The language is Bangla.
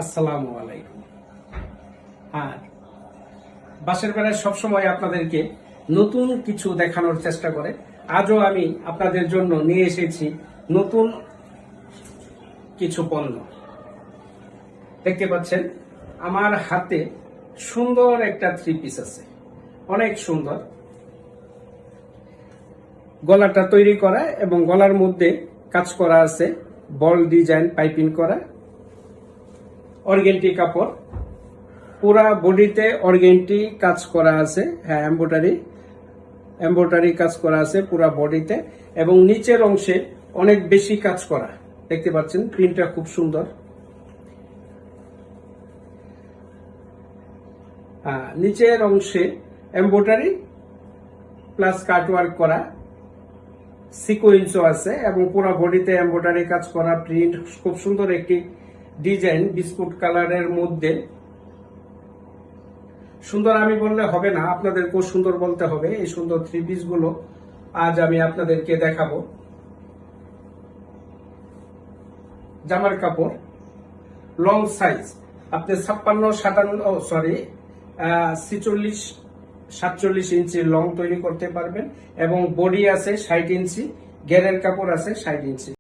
আসসালামু আলাইকুম। আর বাসের বেলায় সবসময় আপনাদেরকে নতুন কিছু দেখানোর চেষ্টা করে। আজও আমি আপনাদের জন্য নিয়ে এসেছি নতুন কিছু পণ্য। দেখতে পাচ্ছেন আমার হাতে সুন্দর একটা থ্রি পিস আছে, অনেক সুন্দর। গলাটা তৈরি করা এবং গলার মধ্যে কাজ করা আছে, বল ডিজাইন পাইপিং করা, অর্গেন্টি কাপড়, পুরা বডিতে অর্গেন্টি কাজ করা আছে। হ্যাঁ, এমব্রয়ডারি কাজ করা আছে পুরা বডিতে, এবং নিচের অংশে অনেক বেশি কাজ করা। দেখতে পাচ্ছেন প্রিন্টটা খুব সুন্দর। নিচের অংশে এমব্রয়ডারি প্লাস কাটওয়ার্ক করা, সিকোয়েন্সও আছে, এবং পুরো বডিতে এমব্রয়ডারি কাজ করা, প্রিন্ট খুব সুন্দর একটি ডিজাইন বিস্কুট কালারের মধ্যে। সুন্দর আমি বললে হবে না, আপনাদেরকেও সুন্দর বলতে হবে। এই সুন্দর থ্রি পিস গুলো আজ আমি আপনাদেরকে দেখাবো। জামার কাপড় লং সাইজ আপনি 46-47 ইঞ্চি লং তৈরি করতে পারবেন, এবং বডি আছে 60 ইঞ্চি, ঘেরের কাপড় আছে 60 ইঞ্চি।